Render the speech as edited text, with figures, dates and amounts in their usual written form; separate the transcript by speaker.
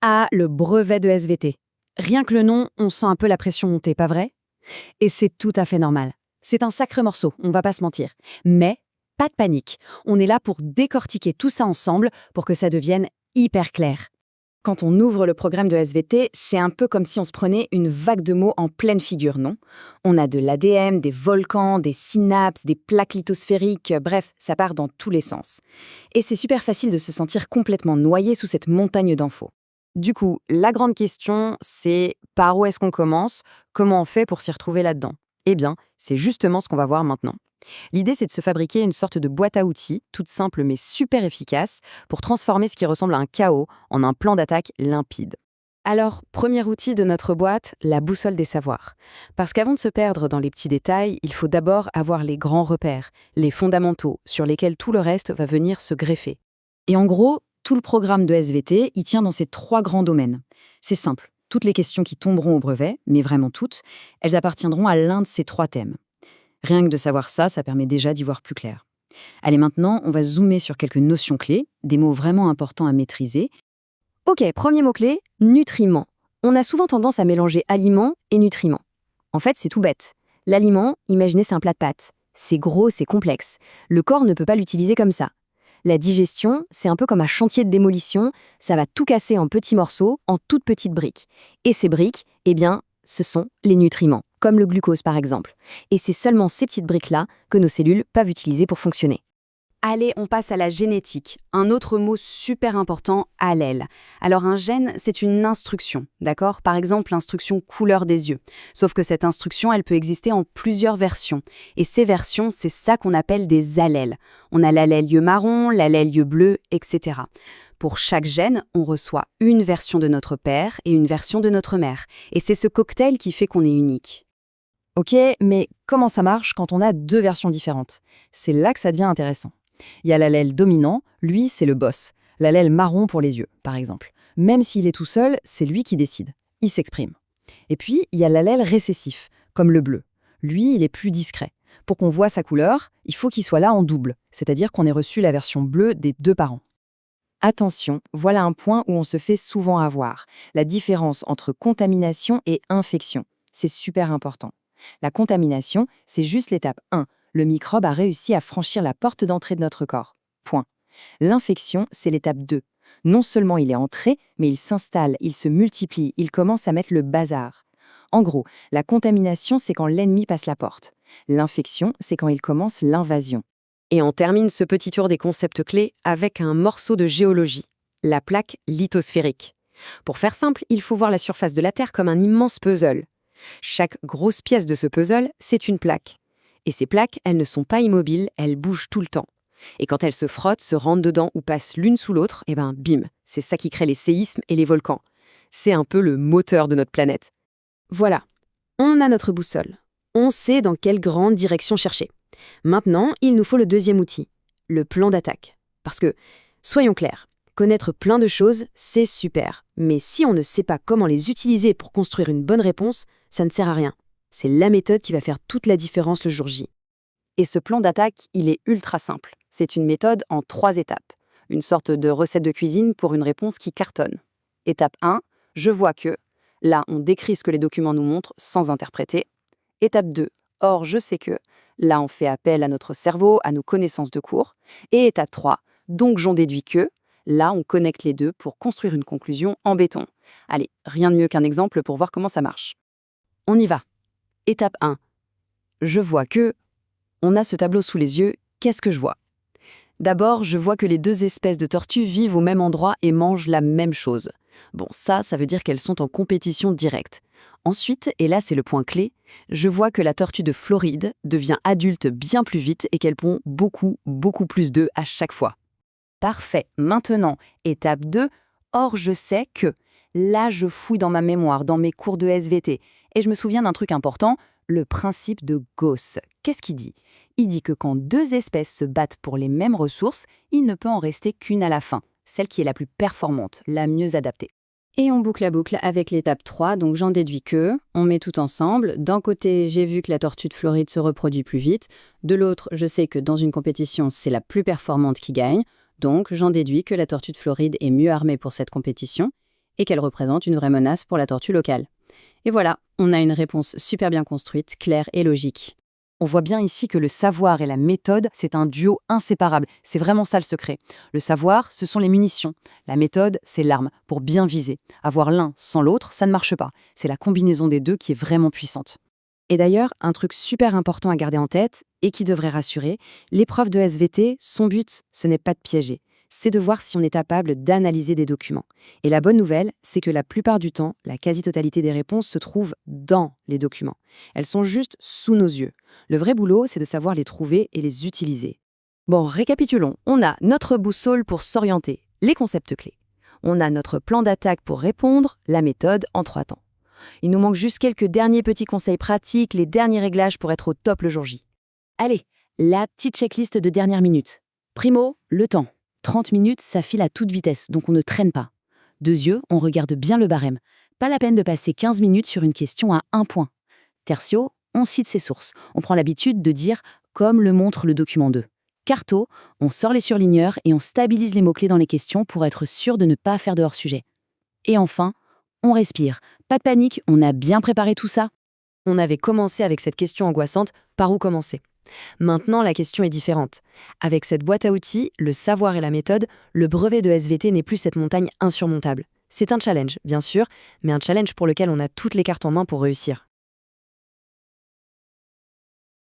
Speaker 1: Ah, le brevet de SVT. Rien que le nom, on sent un peu la pression monter, pas vrai? Et c'est tout à fait normal. C'est un sacré morceau, on va pas se mentir. Mais pas de panique, on est là pour décortiquer tout ça ensemble pour que ça devienne hyper clair. Quand on ouvre le programme de SVT, c'est un peu comme si on se prenait une vague de mots en pleine figure, non? On a de l'ADN, des volcans, des synapses, des plaques lithosphériques, bref, ça part dans tous les sens. Et c'est super facile de se sentir complètement noyé sous cette montagne d'infos. Du coup, la grande question, c'est par où est-ce qu'on commence? Comment on fait pour s'y retrouver là-dedans? Eh bien, c'est justement ce qu'on va voir maintenant. L'idée, c'est de se fabriquer une sorte de boîte à outils, toute simple mais super efficace, pour transformer ce qui ressemble à un chaos en un plan d'attaque limpide. Alors, premier outil de notre boîte, la boussole des savoirs. Parce qu'avant de se perdre dans les petits détails, il faut d'abord avoir les grands repères, les fondamentaux, sur lesquels tout le reste va venir se greffer. Et en gros, tout le programme de SVT, il tient dans ces 3 grands domaines. C'est simple, toutes les questions qui tomberont au brevet, mais vraiment toutes, elles appartiendront à l'un de ces 3 thèmes. Rien que de savoir ça, ça permet déjà d'y voir plus clair. Allez, maintenant, on va zoomer sur quelques notions clés, des mots vraiment importants à maîtriser. Ok, premier mot-clé, nutriments. On a souvent tendance à mélanger aliments et nutriments. En fait, c'est tout bête. L'aliment, imaginez, c'est un plat de pâtes. C'est gros, c'est complexe. Le corps ne peut pas l'utiliser comme ça. La digestion, c'est un peu comme un chantier de démolition, ça va tout casser en petits morceaux, en toutes petites briques. Et ces briques, eh bien, ce sont les nutriments, comme le glucose par exemple. Et c'est seulement ces petites briques-là que nos cellules peuvent utiliser pour fonctionner. Allez, on passe à la génétique. Un autre mot super important, allèle. Alors un gène, c'est une instruction, d'accord? Par exemple, l'instruction couleur des yeux. Sauf que cette instruction, elle peut exister en plusieurs versions. Et ces versions, c'est ça qu'on appelle des allèles. On a l'allèle yeux marron, l'allèle yeux bleu, etc. Pour chaque gène, on reçoit une version de notre père et une version de notre mère. Et c'est ce cocktail qui fait qu'on est unique. Ok, mais comment ça marche quand on a 2 versions différentes? C'est là que ça devient intéressant. Il y a l'allèle dominant, lui, c'est le boss. L'allèle marron pour les yeux, par exemple. Même s'il est tout seul, c'est lui qui décide. Il s'exprime. Et puis, il y a l'allèle récessif, comme le bleu. Lui, il est plus discret. Pour qu'on voit sa couleur, il faut qu'il soit là en double, c'est-à-dire qu'on ait reçu la version bleue des 2 parents. Attention, voilà un point où on se fait souvent avoir. La différence entre contamination et infection. C'est super important. La contamination, c'est juste l'étape 1. Le microbe a réussi à franchir la porte d'entrée de notre corps. Point. L'infection, c'est l'étape 2. Non seulement il est entré, mais il s'installe, il se multiplie, il commence à mettre le bazar. En gros, la contamination, c'est quand l'ennemi passe la porte. L'infection, c'est quand il commence l'invasion. Et on termine ce petit tour des concepts clés avec un morceau de géologie, la plaque lithosphérique. Pour faire simple, il faut voir la surface de la Terre comme un immense puzzle. Chaque grosse pièce de ce puzzle, c'est une plaque. Et ces plaques, elles ne sont pas immobiles, elles bougent tout le temps. Et quand elles se frottent, se rentrent dedans ou passent l'une sous l'autre, eh ben bim, c'est ça qui crée les séismes et les volcans. C'est un peu le moteur de notre planète. Voilà, on a notre boussole. On sait dans quelle grande direction chercher. Maintenant, il nous faut le deuxième outil, le plan d'attaque. Parce que, soyons clairs, connaître plein de choses, c'est super. Mais si on ne sait pas comment les utiliser pour construire une bonne réponse, ça ne sert à rien. C'est la méthode qui va faire toute la différence le jour J. Et ce plan d'attaque, il est ultra simple. C'est une méthode en 3 étapes. Une sorte de recette de cuisine pour une réponse qui cartonne. Étape 1, je vois que. Là, on décrit ce que les documents nous montrent sans interpréter. Étape 2, or je sais que. Là, on fait appel à notre cerveau, à nos connaissances de cours. Et étape 3, donc j'en déduis que. Là, on connecte les deux pour construire une conclusion en béton. Allez, rien de mieux qu'un exemple pour voir comment ça marche. On y va. Étape 1. Je vois que... On a ce tableau sous les yeux, qu'est-ce que je vois? D'abord, je vois que les 2 espèces de tortues vivent au même endroit et mangent la même chose. Bon, ça veut dire qu'elles sont en compétition directe. Ensuite, et là c'est le point clé, je vois que la tortue de Floride devient adulte bien plus vite et qu'elle pond beaucoup, beaucoup plus d'œufs à chaque fois. Parfait. Maintenant, étape 2, or je sais que. Là, je fouille dans ma mémoire, dans mes cours de SVT, et je me souviens d'un truc important, le principe de Gauss. Qu'est-ce qu'il dit? Il dit que quand 2 espèces se battent pour les mêmes ressources, il ne peut en rester qu'une à la fin, celle qui est la plus performante, la mieux adaptée. Et on boucle la boucle avec l'étape 3, donc j'en déduis que, on met tout ensemble. D'un côté, j'ai vu que la tortue de Floride se reproduit plus vite. De l'autre, je sais que dans une compétition, c'est la plus performante qui gagne. Donc, j'en déduis que la tortue de Floride est mieux armée pour cette compétition.
Speaker 2: et qu'elle représente une vraie menace pour la tortue locale. Et voilà, on a une réponse super bien construite, claire et logique.
Speaker 1: On voit bien ici que le savoir et la méthode, c'est un duo inséparable. C'est vraiment ça le secret. Le savoir, ce sont les munitions. La méthode, c'est l'arme, pour bien viser. Avoir l'un sans l'autre, ça ne marche pas. C'est la combinaison des deux qui est vraiment puissante. Et d'ailleurs, un truc super important à garder en tête, et qui devrait rassurer, l'épreuve de SVT, son but, ce n'est pas de piéger. C'est de voir si on est capable d'analyser des documents. Et la bonne nouvelle, c'est que la plupart du temps, la quasi-totalité des réponses se trouvent dans les documents. Elles sont juste sous nos yeux. Le vrai boulot, c'est de savoir les trouver et les utiliser. Bon, récapitulons. On a notre boussole pour s'orienter, les concepts clés. On a notre plan d'attaque pour répondre, la méthode en 3 temps. Il nous manque juste quelques derniers petits conseils pratiques, les derniers réglages pour être au top le jour J. Allez, la petite checklist de dernière minute. Primo, le temps. 30 minutes, ça file à toute vitesse, donc on ne traîne pas. 2 yeux, on regarde bien le barème. Pas la peine de passer 15 minutes sur une question à 1 point. Tertio, on cite ses sources. On prend l'habitude de dire « comme le montre le document 2 ». Quarto, on sort les surligneurs et on stabilise les mots-clés dans les questions pour être sûr de ne pas faire de hors-sujet. Et enfin, on respire. Pas de panique, on a bien préparé tout ça. On avait commencé avec cette question angoissante, par où commencer? Maintenant, la question est différente. Avec cette boîte à outils, le savoir et la méthode, le brevet de SVT n'est plus cette montagne insurmontable. C'est un challenge, bien sûr, mais un challenge pour lequel on a toutes les cartes en main pour réussir.